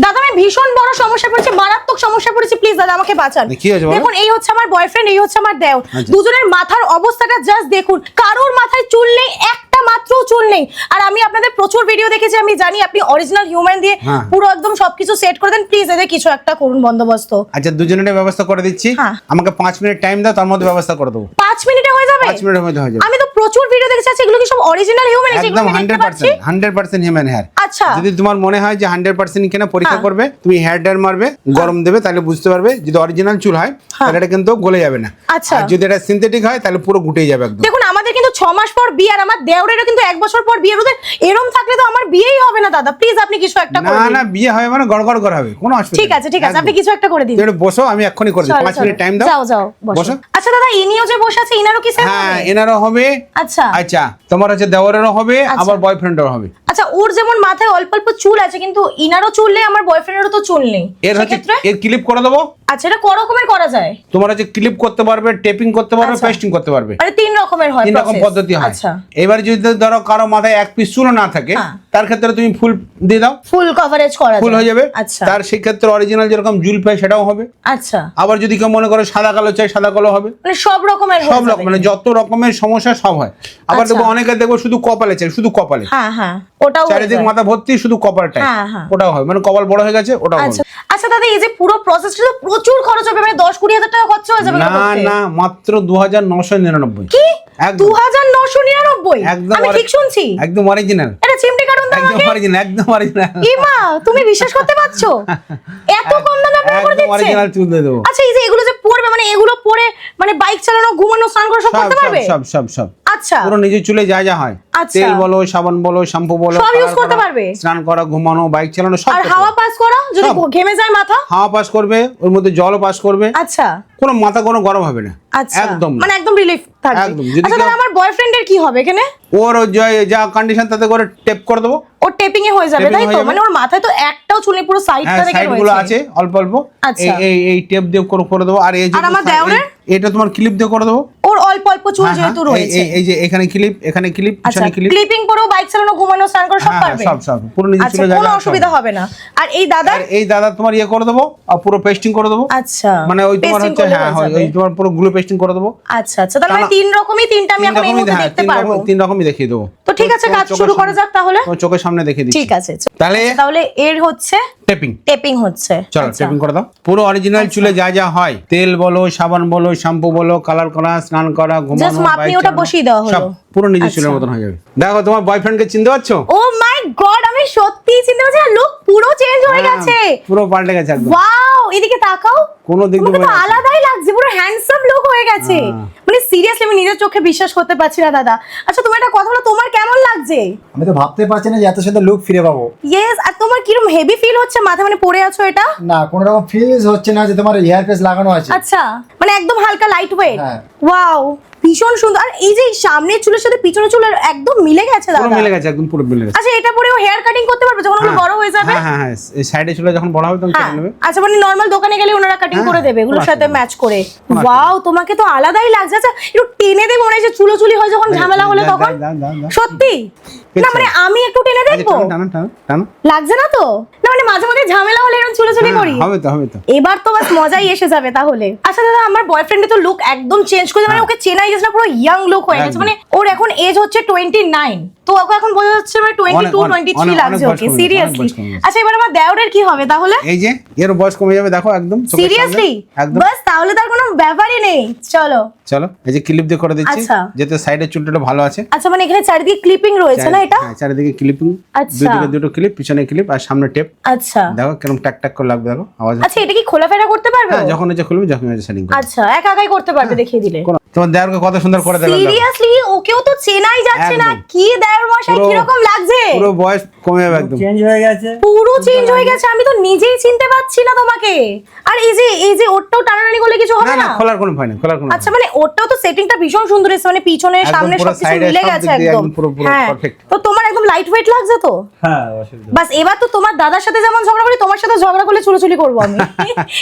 দাদা আমি ভীষণ বড় সমস্যা পড়েছি, মারাত্মক সমস্যা পড়েছি, প্লিজ দাদা আমাকে বাঁচান। দেখুন এই হচ্ছে আমার বয়ফ্রেন্ড, এই হচ্ছে আমার দেওর, দুজনের মাথার অবস্থাটা জাস্ট দেখুন, কারোর মাথায় চুল নেই, একটা মাত্র চুল নেই। আর আমি আপনাদের প্রচুর ভিডিও দেখেছি, আমি জানি আপনি অরিজিনাল হিউম্যান দিয়ে পুরো একদম সবকিছু সেট করে দেন, প্লিজ এদের কিছু একটা করুন বন্দোবস্ত। আচ্ছা দুজনের ব্যবস্থা করে দিচ্ছি, আমাকে 5 মিনিট টাইম দাও, তার মধ্যে ব্যবস্থা করে দেবো। 5 মিনিটে হয়ে যাবে? 5 মিনিটের মধ্যে হয়ে যাবে। আমি তো প্রচুর ভিডিও দেখেছি, আচ্ছা এগুলো কি সব অরিজিনাল হিউম্যান? একদম 100% হিউম্যান হেয়ার। আচ্ছা যদি তোমার মনে হয় যে 100% কিনা পরীক্ষা করবে, তুমি হেয়ার ড্রায়ার মারবে, গরম দেবে, তাহলে বুঝতে পারবে। যদি অরিজিনাল চুল হয় তাহলে এটা কিন্তু গলে যাবে না। আচ্ছা আর যদি এটা সিনথেটিক হয় তাহলে পুরো গুটে যাবে একদম। দেখুন আমাদের কিন্তু 6 মাস পর বিয়ে, আর আমার দেওরেরও কিন্তু 1 বছর পর বিয়ে। ওদের এরকম থাকলে তো আমার বিয়েই হবে না দাদা, প্লিজ আপনি কিছু একটা করে দিন। না বিয়ে হবে মানে গড়গড় করে হবে, কোনো অসুবিধা ঠিক আছে ঠিক আছে, আপনি কিছু একটা করে দিন। তুমি বসো, আমি এক্ষুনি করে দিই। 5 মিনিট টাইম দাও। যাও যাও বসো। আচ্ছা দাদা ইনিও যে বসে আছে, ইনারও কি সেম হবে? হ্যাঁ এনারও হবে। আচ্ছা আচ্ছা তোমার হচ্ছে দেওরেরও হবে, আবার বয়ফ্রেন্ডেরও হবে। আচ্ছা ওর যেমন মাথায় অল্প অল্প চুল আছে, কিন্তু ইনারও চুল নেই, আমার বয়ফ্রেন্ডেরও তো চুল নেই, এর হচ্ছে এর ক্লিপ করে দেবো। আচ্ছা এটা কোন রকমের করা যায়? তোমার হচ্ছে ক্লিপ করতে পারবে, টেপিং করতে পারবে, পেস্টিং করতে পারবে, মানে 3 রকমের হয়, 3 রকম পদ্ধতি হয়। আচ্ছা এবার যদি ধরো কারো মাথায় 1 পিস চুল না থাকে, তার ক্ষেত্রে তুমি ফুল দিয়ে দাও, ফুল কভারেজ করা যায়, ফুল হয়ে যাবে। আচ্ছা তার সেই ক্ষেত্রে অরিজিনাল যেরকম জুল পায় সেটাও হবে। আচ্ছা আবার যদি কেউ মনে করে সাদা কালো চাই, সাদা কালো হবে, মানে সব রকমের সব রকম, মানে যত রকমের সমস্যা সব হয়। আবার দেখো অনেকে দেখো শুধু কপালে চাই, শুধু কপালে, হ্যাঁ হ্যাঁ ওটাও চারিদিক মাথা ভর্তি শুধু কপালটাই, ওটাও হয়, মানে কপাল বড় হয়ে গেছে, ওটাও হবে। আচ্ছা দাদা এই যে পুরো প্রসেসটা তো প্রচুর খরচ হবে, মানে 10-20 হাজার টাকা খরচ হয়ে যাবে? না না মাত্র 2999। কি 2999? আমি ঠিক শুনছি? একদম অরিজিনাল। এটা চিমটি কাটুন দাও, একদম অরিজিনাল, একদম অরিজিনাল। ইমা তুমি বিশ্বাস করতে পারছো? এত কম দামে আপনারা করে দিচ্ছেন? অরিজিনাল চুল দিয়ে দেবো। আচ্ছা এই যে এগুলো যে পরবে, মানে এগুলো পরে মানে বাইক চালানো, ঘুমানো, স্নান করা সব করতে পারবে? সব আচ্ছা পুরো নিজের চুলে যা যা হয়, তেল বলো, সাবান বলো, শ্যাম্পু বলো, সব ইউজ করতে পারবে। স্নান করা, ঘুমানো, বাইক চালানো সব। আর হাওয়া পাস করা, যদি ঘেমে যায় মাথা, হাওয়া পাস করবে, ওর মধ্যে জলও পাস করবে। আচ্ছা কোনো মাথা কোনো গরম হবে না, একদম মানে একদম রিলিফ থাকবে। একদম। আচ্ছা তাহলে আমার বয়ফ্রেন্ডের কি হবে এখানে? ওর যা কন্ডিশন তাতে করে টেপ করে দেবো, ওর টেপিং এ হয়ে যাবে তাই তো? মানে ওর মাথায় তো একটাও চুল নেই, পুরো সাইডটা থেকে রয়েছে, সাইডগুলো আছে অল্প অল্প, এই টেপ দিয়ে করে দেবো। আর এই যে আমার দেওরের এটা তোমার ক্লিপ দিয়ে করে দেবো, ওর অল্প অল্প চুল যেহেতু রয়েছে। এই যে এখানে ক্লিপ, এখানে ক্লিপ, পিছনে ক্লিপ, ক্লিপিং করেও বাইক চালানো, ঘুমানো, স্নান করা সব পারবে, সব পুরো নিজে চলে যাবে, কোনো অসুবিধা হবে না। আর এই দাদা তোমার ইয়ে করে দেবো, আর পুরো পেস্টিং করে দেবো। আচ্ছা মানে ওই তোমার হচ্ছে ওই তোমার পুরো গ্লু পেস্টিং করে দেবো। আচ্ছা আচ্ছা তাহলে 3 রকমই, 3টা আমি এখন এই মুহূর্তে দেখতে পারবো। 3 রকমই দেখিয়ে দেবো। তো ঠিক আছে কাজ শুরু করা যাক তাহলে। তোমার চোখের সামনে দেখিয়ে দিচ্ছি। ঠিক আছে তাহলে এর হচ্ছে টেপিং হচ্ছে। চলো টেপিং করে দাও। পুরো অরিজিনাল চুলে যা যা হয়, তেল বলো, সাবান বলো, শ্যাম্পু বলো, কালার করা, স্নান করা, ঘুমানো, আপনি ওটা বসিয়ে দেওয়া হলো, সব পুরো নিজের চুলের মতন হয়ে যাবে। দেখো তোমার বয়ফ্রেন্ডকে চিনতে পারছো? ও মাই গড আমি সত্যিই চিনতে পারছি, আর লুক পুরো চেঞ্জ হয়ে গেছে, পুরো পাল্টে গেছে একদম। ওয়াও এদিকে তাকাও, কোন দিক দিয়ে তো আলাদাই লাগছে, পুরো হ্যান্ডসাম লুক হয়ে গেছে। মানে সিরিয়াসলি আমি নিজের চোখে বিশ্বাস করতে পারছি না দাদা। আচ্ছা তুমি একটা কথা বলো, তোমার কেমন লাগছে? আমি তো ভাবতে পারছি না যে এত সুন্দর লুক ফিরে পাবো। ইয়েস, আর তোমার কিরকম হেভি ফিল হচ্ছে মাথা, মানে পরে আছো এটা? না কোনো রকম ফিল হচ্ছে না যে তোমার হেয়ার প্রেস লাগানো আছে। আচ্ছা মানে একদম হালকা লাইট ওয়েট। হ্যাঁ ওয়াও ভীষণ সুন্দর। আর এই যে সামনের চুলের সাথে পিছনের চুলের একদম মিলে গেছে দাদা, পুরো মিলে গেছে, একদম পুরো মিলে গেছে। আচ্ছা এটা পরেও হেয়ার কাটিং করতে পারবে যখন ওগুলো বড় হয়ে যাবে? হ্যাঁ এই সাইডে চুলে যখন বড় হবে তখন কেটে নেবে। আচ্ছা মানে নরমাল দোকানে গেলে ওনারা কাটিং করে দেবে এগুলোর সাথে ম্যাচ করে। ওয়াও তোমাকে তো আলাদাই লাগছে। আচ্ছা একটু টেনে দেবো, মনে হয় যে চুলোচুলি হয় যখন ঝামেলা হলে তখন। সত্যি না মানে আমি একটু টেনে দেখবো, লাগছে না তো? না মানে মাঝে মাঝে ঝামেলা হলে এরকম চুলোচুলি করি। হবে তো এবার তো বাস মজাই এসে যাবে তাহলে। আচ্ছা দাদা আমার বয়ফ্রেন্ডের তো লুক একদম চেঞ্জ করে, মানে ওকে চেনাই যাচ্ছে না, পুরো ইয়াং লুক হয়ে গেছে। মানে ওর এখন এজ হচ্ছে 29, তো ওকে এখন বোঝা যাচ্ছে মানে 22-23 লাগছে ওকে, সিরিয়াসলি। আচ্ছা এবার আমার দেওরের কি হবে তাহলে? এই যে এর বয়স কমে যাবে দেখো একদম সিরিয়াসলি, বাস তাহলে তার কোনো ব্যাপারই নেই। চলো এই যে ক্লিপ দিয়ে করে দিচ্ছি, যেতে সাইডের চুলটা ভালো আছে। আচ্ছা মানে এখানে চারিদিকে ক্লিপিং রয়েছে না এটা? হ্যাঁ চারিদিকে ক্লিপিং, দুটো ক্লিপ, পিছনে ক্লিপ আর সামনে টেপ। আচ্ছা দেখো কেমন টাক টাক করে লাগবে, দেখো আওয়াজ। আচ্ছা এটা কি খোলাফেরা করতে পারবে? হ্যাঁ যখন এটা খুলবে, যখন এটা সেটিং করবে। আচ্ছা একা একাই করতে পারবে দেখিয়ে দিলে। তোমার দেওরকে কত সুন্দর করে দেখালাম। সিরিয়াসলি ওকেও তো চেনাই যাচ্ছে না, কি দেওর মশাই কি রকম লাগছে? পুরো বয়স কমে যাবে, একদম চেঞ্জ হয়ে গেছে, পুরো চেঞ্জ হয়ে গেছে। আমি তো নিজেই চিনতে পারছি না তোমাকে। আর এই যে ওরটাও টানাটানি করলে কিছু হবে না? খোলার কোনো ভয় নেই, খোলার কোনো। আচ্ছা মানে ওরটাও তো সেটিংটা ভীষণ সুন্দর এসে, মানে পিছনে সামনে সবকিছু মিলে গেছে একদম। হ্যাঁ তো তোমার একদম লাইট ওয়েট লাগছে তো? হ্যাঁ অসুবিধা। বাস এবার তো তোমার দাদার সাথে যেমন ঝগড়া করি, তোমার সাথে ঝগড়া করলে চুলোচুলি করবো আমি,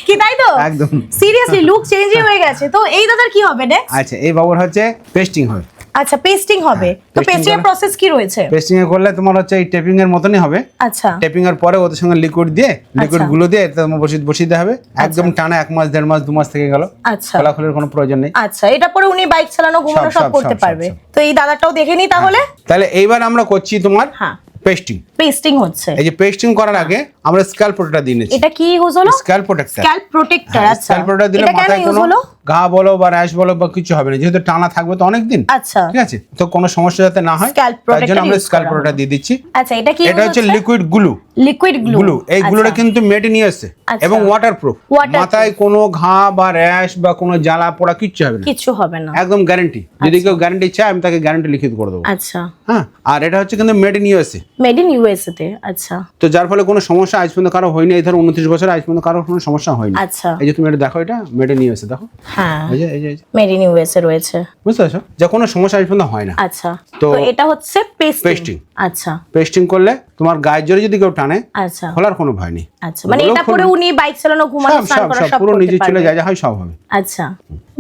কি তাই তো? একদম সিরিয়াসলি লুক চেঞ্জই হয়ে গেছে। তো এই দাদার কি হবে নেক্সট? আচ্ছা এই বাবুর হচ্ছে পেস্টিং হবে। আচ্ছা পেস্টিং হবে, তো pasting পেস্টিং এর করা- প্রসেস কি রয়েছে? পেস্টিং এ করলে তোমার হচ্ছে এই টেপিং এর মতনই হবে। আচ্ছা টেপিং এর পরে ওদের সঙ্গে লিকুইড দিয়ে লিকুইড আচ্ছা। গুলো দিয়ে এটা তোমার বসিয়ে দিতে হবে একদম টানা 1 মাস 1.5 মাস 2 মাস থেকে গেল, আচ্ছা খোলাখুলির কোনো প্রয়োজন নেই। আচ্ছা, এটা পরে উনি বাইক চালানো ঘুমানো সব, সব করতে সব, পারবে। সব। তো এই দাদাটাও দেখে নিই তাহলে। তাহলে এইবার আমরা করছি তোমার হ্যাঁ পেস্টিং। পেস্টিং হচ্ছে, এই যে পেস্টিং করার আগে আমরা স্ক্যাল্প প্রোটেক্টর দিয়ে নিচ্ছি। এটা কি ইউজ হলো? Scalp protector. Scalp protector. আচ্ছা স্ক্যাল্প প্রোটেক্টর দিলে এটা কেন মাথায় ইউজ কোনো হলো? ঘা বলো বা র্যাশ বলো বা কিছু হবে না, যেহেতু টানা থাকবে তো অনেক দিন। আচ্ছা ঠিক আছে, তো কোনো সমস্যা যাতে না হয় Scalp তার জন্য protector আমরা use স্ক্যাল্প করা প্রোটেক্টর হবে। দিয়ে দিচ্ছি। আচ্ছা এটা কি এটা হচ্ছে liquid glue. Liquid glue. Glue এই গ্লুটা কিন্তু মেড নিয়ে আসছে আচ্ছা। এবং ওয়াটারপ্রুফ। Waterproof। মাথায় কোনো ঘা বা র্যাশ বা কোনো জ্বালা পোড়া কিচ্ছু হবে না, কিছু হবে না। একদম গ্যারান্টি। যদি কেউ গ্যারান্টি চায় আমি তাকে গ্যারান্টি লিখিত করে দেবো। আচ্ছা হ্যাঁ, আর এটা হচ্ছে কিন্তু মেড নিয়ে আসছে, মেড ইন ইউএসএ তে। আচ্ছা তো যার ফলে কোনো সমস্যা আজ পর্যন্ত কারো হয়নি। এই ধর 29 বছর আজ পর্যন্ত কারো কোনো সমস্যা হয়নি। আচ্ছা এই যে তুমি এটা দেখো, এটা মেড নিয়ে আসছে, দেখো হ্যাঁ এই যে এই যে মেড ইন ইউএসএ রয়েছে। বুঝতে পারছো, যে কোনো সমস্যা আজ পর্যন্ত হয় না। আচ্ছা তো তো এটা হচ্ছে পেস্টিং। pasting। আচ্ছা পেস্টিং করলে তোমার গায়ের জোরে যদি কেউ টানে আচ্ছা খোলার কোনো ভয় নেই। আচ্ছা মানে এটা পরে উনি বাইক চালানো ঘুমানো সব স্নান সব করা সব সব পুরো করতে নিজে চলে পারবে। যায়, যা হয় সব হবে। আচ্ছা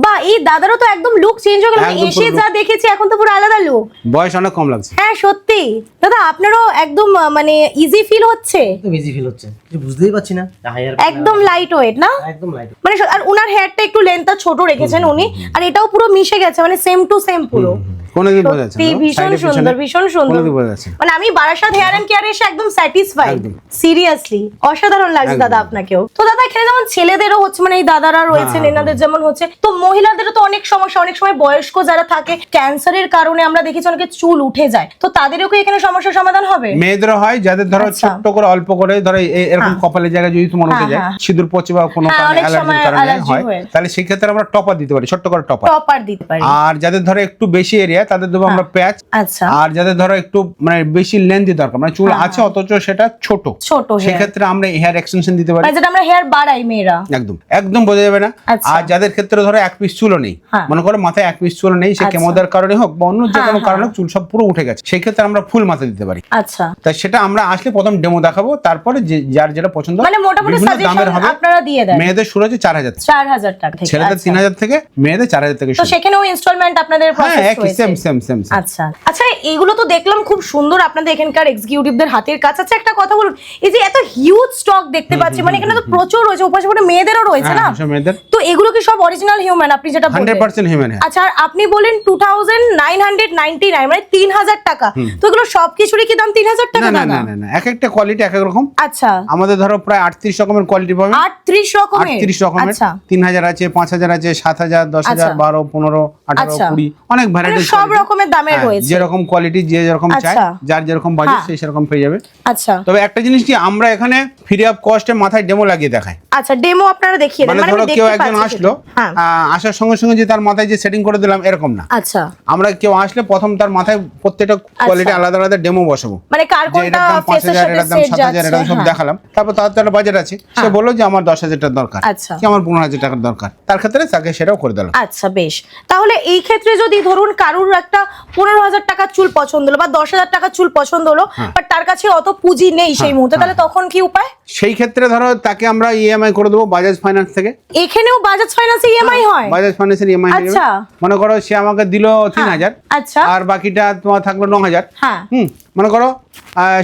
বা এই দাদারও তো একদম লুক চেঞ্জ হয়ে গেল। আমি একদম এসে পুরো যা দেখেছি এখন তো পুরো আলাদা লুক। বয়স অনেক কম লাগছে। হ্যাঁ সত্যি দাদা, আপনারও একদম মানে ইজি ফিল হচ্ছে, একদম ইজি ফিল হচ্ছে, কিছু বুঝতেই পারছি না হায়ার একদম লাইট ওয়েট না একদম লাইট। মানে আর উনার হেয়ারটা একটু লেন্থটা ছোট রেখেছেন উনি, আর এটাও পুরো মিশে গেছে মানে সেম টু সেম পুরো। কোনোদিন বোঝা যাচ্ছে সত্যি না, ভীষণ side এ পিছনে সুন্দর, ভীষণ সুন্দর। কোনোদিন বোঝা যাচ্ছে না। মানে আমি বারাসাত হেয়ার এন্ড কেয়ারে এসে একদম স্যাটিসফাইড, একদম। সিরিয়াসলি অসাধারণ লাগছে একদম। দাদা আপনাকেও। তো দাদা এখানে যেমন ছেলেদেরও হচ্ছে মানে এই দাদারা রয়েছেন হ্যাঁ, এনাদের যেমন হচ্ছে, তো মহিলাদেরও তো অনেক সমস্যা, অনেক সময় বয়স্ক যারা থাকে ক্যান্সারের কারণে আমরা দেখেছি অনেকে চুল উঠে যায়, তো তাদেরও কি এখানে সমস্যার সমাধান হবে? মেয়েদেরও হয়, যাদের ধরো আচ্ছা। ছোট্ট করে অল্প করে ধরো এরকম কপালের জায়গায় যদি তোমার উঠে যায়, হ্যাঁ। সিঁদুর পচে বা কোনো হ্যাঁ, কারণে অনেক অ্যালার্জির সময় কারণে allergy হয়, হয়ে। তাহলে সেই ক্ষেত্রে আমরা টপার দিতে পারি, ছোট্ট করে টপার। টপার দিতে পারি। আর যাদের ধরো একটু বেশি এরিয়া তাদের দেবো আমরা প্যাচ। আচ্ছা আর যাদের ধরো একটু মানে বেশি লেন্থি দরকার, মানে চুল আছে অথচ সেটা ছোট, ছোট সেই hair। ক্ষেত্রে আমরা হেয়ার এক্সটেনশন দিতে পারি। মানে যেটা আমরা হেয়ার বাড়াই মেয়েরা। একদম একদম বোঝা যাবে না। আচ্ছা। আর যাদের ক্ষেত্রে ধরো 1 পিস চুলও নেই, হ্যাঁ। মনে করো মাথায় 1 পিস চুল নেই, সে আচ্ছা। কেমোদের কারণে হোক বা অন্য যে হ্যাঁ, কোনো হ্যাঁ। কারণে হোক, চুল সব পুরো উঠে গেছে, সেই ক্ষেত্রে আমরা ফুল মাথা দিতে পারি। আচ্ছা তাই সেটা আমরা আসলে প্রথম ডেমো দেখাবো, তারপরে যার যেটা পছন্দ মানে মোটামুটি বিভিন্ন সাজেশন দামের হবে। আপনারা দিয়ে দেন। মেয়েদের শুরু হচ্ছে 4000 থেকে, 4000 টাকা থেকে। ছেলেদের আচ্ছা। 3000 থেকে, মেয়েদের 4000 থেকে তো শুরু। সেখানেও ইনস্টলমেন্ট আপনাদের হ্যাঁ প্রসেস একই, রয়েছে। Same same same. আচ্ছা আচ্ছা এইগুলো তো দেখলাম খুব সুন্দর আপনাদের এখানকার এক্সিকিউটিভদের হাতের কাজ। আচ্ছা একটা কথা বলুন, এই যে এত হিউজ স্টক দেখতে পাচ্ছি, মানে এখানে তো প্রচুর রয়েছে, উপাসে পরে মেয়েদেরও রয়েছে না, হ্যাঁ, সব মেয়েদের তো এগুলো কি সব অরিজিনাল হিউম্যান আপনি যেটা বললেন? 100% হিউম্যান হেয়ার। আচ্ছা আর আপনি বলেন 2999 মানে 3000 টাকা, তো এগুলো সবকিছুরই কি দাম 3000 টাকা? না না না না না, এক একটা কোয়ালিটি এক এক রকম। আচ্ছা আমাদের ধরো প্রায় 38 রকমের কোয়ালিটি পাবে। 38 রকমের? 38 রকমের, আচ্ছা 3000 আছে, 5000 আছে, 7000, 10000, আচ্ছা। 12, 15, 18, আচ্ছা। 20, অনেক মানে ভ্যারাইটি সব রকমের দামের রয়েছে। যেরকম কোয়ালিটি যে যেরকম চায়, আচ্ছা। যার যেরকম বাজেট হ্যাঁ। সেই সেরকম পেয়ে যাবে। আচ্ছা তবে একটা জিনিস কি, আমরা এখানে ফ্রি অফ কস্টে মাথায় ডেমো লাগিয়ে দেখাই। আচ্ছা ডেমো আপনারা দেখিয়ে দেন, মানে মানে ধরো আমি কেউ দেখতে একজন পাচ্ছি আসলো, সেটা। হ্যাঁ আসার সঙ্গে সঙ্গে যে তার মাথায় যে সেটিং করে দিলাম এরকম না। আচ্ছা আমরা কেউ আসলে প্রথম তার মাথায় প্রত্যেকটা কোয়ালিটি আলাদা আলাদা ডেমো বসাবো, মানে কার যে কোনটা এটার দাম ফেসের 5000, সাথে এটার দাম সেট 7000, যাচ্ছে। এটার সব হ্যাঁ। দেখালাম। তারপর তার তো একটা বাজেট আছে, সে বললো যে আমার 10,000 টাকা দরকার, আচ্ছা। কি আমার 15,000 টাকার দরকার, তার ক্ষেত্রে তাকে সেটাও করে দিলাম। আচ্ছা বেশ, তাহলে এই ক্ষেত্রে যদি ধরুন কারুর একটা 15,000 টাকার চুল পছন্দ হলো বা 10,000 টাকার চুল পছন্দ হলো, বাট তার কাছে অত পুঁজি নেই সেই মুহূর্তে, তাহলে তখন কি উপায়? সেই ক্ষেত্রে ধরো তাকে আমরা ইএমআই করে দেবো বাজাজ ফাইন্যান্স থেকে। এখানেও বাজাজ ফাইন্যান্সে ইএমআই হয়? বাজাজ ফাইন্যান্সের ইএমআই হয়ে যাবে। আচ্ছা। মনে করো সে আমাকে দিল 3000, আচ্ছা আর বাকিটা তোমার থাকলো 9000। হ্যাঁ মনে করো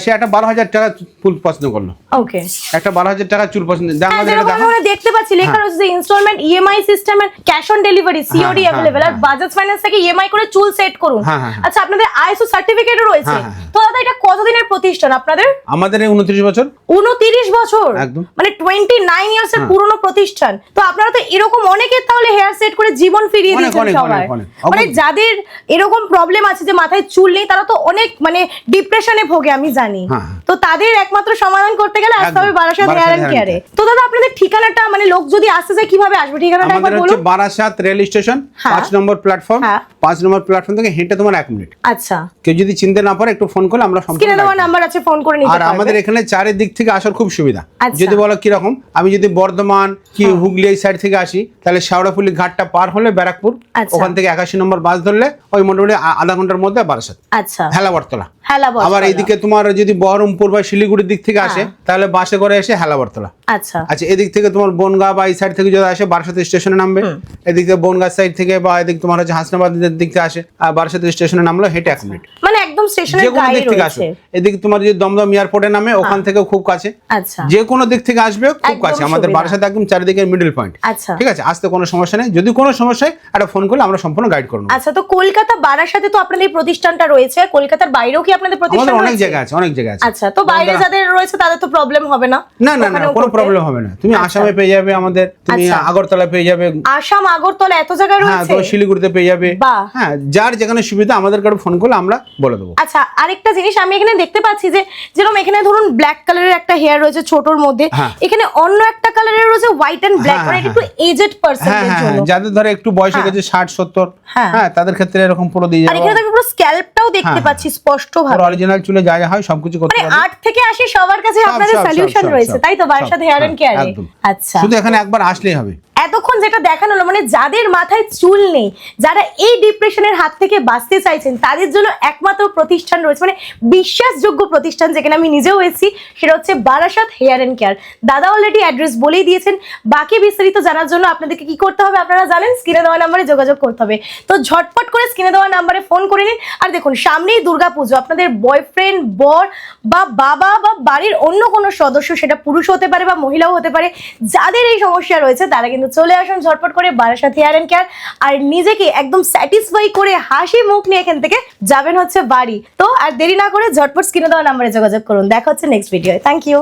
সে একটা 12,000 টাকা চুল পছন্দ করলো, ওকে। একটা 12,000 টাকা চুল পছন্দ, আমাদের এটা যেরকম দেখো। আমরা দেখতে পাচ্ছি লেখা রয়েছে ইনস্টলমেন্ট ইএমআই সিস্টেমের ক্যাশ অন ডেলিভারি সিওডি হ্যাঁ, अवेलेबल, আর বাজাজ ফাইন্যান্স থেকে ইএমআই করে চুল সেট করুন। হ্যাঁ, হ্যাঁ, হ্যাঁ। আচ্ছা আপনাদের আইএসও সার্টিফিকেটও রয়েছে, হ্যাঁ, হ্যাঁ, তো দাদা এটা কতদিনের প্রতিষ্ঠান আপনাদের? আমাদের এই 29 বছর। 29 বছর, একদম। মানে 29 ইয়ার্স এর পুরনো প্রতিষ্ঠান। তো আপনারা তো এরকম অনেকের তাহলে হেয়ার সেট করে জীবন ফিরিয়ে অনেক, দিয়েছেন অনেক, সবার। অনেক, মানে অনেক। যাদের এরকম প্রবলেম আছে যে মাথায় চুল নেই, তারা তো অনেক মানে ডিপ্রেশনে ভোগে আমি জানি, হ্যাঁ। তো তাদের একমাত্র সমাধান করতে গেলে আসতে একদম। হবে Barasat Barasat hair and hair and কেয়ারে। care। তো দাদা আপনাদের ঠিকানাটা মানে লোক যদি আসতে চায় কিভাবে আসবে, ঠিকানাটা একবার আমাদের হচ্ছে বলুন। বারাসাত রেল স্টেশন, হ্যাঁ। 5 নম্বর প্ল্যাটফর্ম। হ্যাঁ। 5 নম্বর প্ল্যাটফর্ম থেকে হেঁটে তোমার 1 মিনিট। আচ্ছা কেউ যদি চিনতে না পারে একটু ফোন করলে আমরা স্ক্রিনে সম্পূর্ণ দেওয়া guide করব। নাম্বার আছে, ফোন করে নিতে আর আমাদের পারবে। এখানে চারিদিক থেকে আসার খুব সুবিধা। আচ্ছা। যদি বলো কিরকম, আমি যদি বর্ধমান কি হুগলি এই সাইড থেকে আসি, তাহলে শেওড়াফুলি ঘাটটা পার হলে ব্যারাকপুর, আচ্ছা। ওখান থেকে 81 নম্বর বাস ধরলে ওই মোটামুটি আধা ঘন্টার মধ্যে বারাসাত আচ্ছা হেলাবরতলা। হেলা বজতলা। আবার এইদিকে তোমার যদি বহরমপুর বা শিলিগুড়ির দিক থেকে আসে তাহলে বাসে করে এসে হেলাবরতলা। আচ্ছা আচ্ছা, এদিক থেকে তোমার বনগা বা এই সাইড থেকে যদি আসে বারাসাত স্টেশনে নামবে, এদিক থেকে বনগা সাইড থেকে বা এদিক তোমার হচ্ছে হাসনাবাদের দিক থেকে আসে আর বারাসাত স্টেশনে নামলো হেঁটে 1 মিনিট, মানে একদম স্টেশনের যে কোনো গায়ে দিক থেকে আসো। রয়েছে। এদিকে তোমার যদি দমদম এয়ারপোর্টে নামে ওখান থেকেও খুব কাছে, আচ্ছা যে কোনো দিক থেকে আসবে খুব একদম কাছে, আমাদের সুবিধা। বারাসাত একদম চারিদিকে মিডল পয়েন্ট। আচ্ছা ঠিক আছে, আসতে কোনো সমস্যা নেই, যদি কোনো সমস্যা হয় একটা ফোন করলে আমরা সম্পূর্ণ গাইড করব। আচ্ছা, তো কলকাতা বারাসাতে তো আপনাদের এই প্রতিষ্ঠানটা রয়েছে, কলকাতার বাইরেও কি আপনাদের প্রতিষ্ঠান আমাদের অনেক রয়েছে? জায়গা আছে, অনেক জায়গা আছে। আচ্ছা, তো বাইরে যাদের রয়েছে তাদের তো প্রবলেম হবে না? না না না, ওখানেও কোনো করতে? প্রবলেম হবে না। তুমি আচ্ছা। আসামে পেয়ে যাবে আমাদের, তুমি আচ্ছা। আগরতলা পেয়ে যাবে, আসাম আগরতলা এত জায়গায় হ্যাঁ রয়েছে? তোমার শিলিগুড়িতে পেয়ে যাবে। বাহ। হ্যাঁ, যার যেখানে সুবিধা আমাদের কাছে ফোন করলে আমরা বলে দেবো। আচ্ছা, আরেকটা জিনিস আমি এখানে দেখতে পাচ্ছি যে যেরকম এখানে ধরুন ব্ল্যাক কালারের একটা হেয়ার রয়েছে ছোটর মধ্যে, হ্যাঁ। এখানে অন্য একটা কালারের রয়েছে হোয়াইট এন্ড ব্ল্যাক, হ্যাঁ, মানে হ্যাঁ, একটু এজেড হ্যাঁ পারসনের হ্যাঁ জন্য। হ্যাঁ, যাদের ধরে একটু বয়স হয়ে গেছে 60-70, হ্যাঁ। হ্যাঁ তাদের ক্ষেত্রে এরকম পুরো দিয়ে আর যাবো। এখানে তো আমি পুরো স্ক্যাল্পটাও দেখতে হ্যাঁ, পাচ্ছি স্পষ্ট ভাবে, অরিজিনাল চুলে যা যা হয় সবকিছু করতে মানে পারবে। 8 থেকে 80 সবার কাছে সব, আপনাদের সব, সলিউশন সব, রয়েছে, সব, তাই তো বারাসাত সব, হেয়ার এন্ড কেয়ারে? একদম। আচ্ছা, শুধু এখানে একবার আসলেই হবে। এতক্ষণ যেটা দেখানো হলো, মানে যাদের মাথায় চুল নেই, যারা এই ডিপ্রেশনের হাত থেকে বাঁচতে চাইছেন, তাদের জন্য একমাত্র প্রতিষ্ঠান রয়েছে, মানে বিশ্বাসযোগ্য প্রতিষ্ঠান যেখানে আমি নিজেও এসেছি, সেটা হচ্ছে বারাসাত হেয়ার এন্ড কেয়ার। দাদা অলরেডি অ্যাড্রেস বলেই দিয়েছেন, বাকি বিস্তারিত জানার জন্য আপনাদেরকে কি করতে হবে আপনারা জানেন, স্ক্রিনে দেওয়া নাম্বারে যোগাযোগ করতে হবে। তো ঝটপট করে স্ক্রিনে দেওয়া নাম্বারে ফোন করে নিন। আর দেখুন, সামনেই দুর্গাপুজো, আপনাদের বয়ফ্রেন্ড, বর বা বাবা বা বাড়ির অন্য কোনো সদস্য, সেটা পুরুষ হতে পারে বা মহিলাও হতে পারে, যাদের এই সমস্যা রয়েছে তারা কিন্তু চলে আসুন ঝটপট করে বারাসাত হেয়ার এন্ড কেয়ার, আর নিজেকে একদম স্যাটিসফাই করে হাসি মুখ নিয়ে এখান থেকে যাবেন হচ্ছে বাড়ি। তো আর দেরি না করে ঝটপট স্ক্রিনে দেওয়া নাম্বারে যোগাযোগ করুন। দেখা হচ্ছে নেক্সট ভিডিও। Thank you.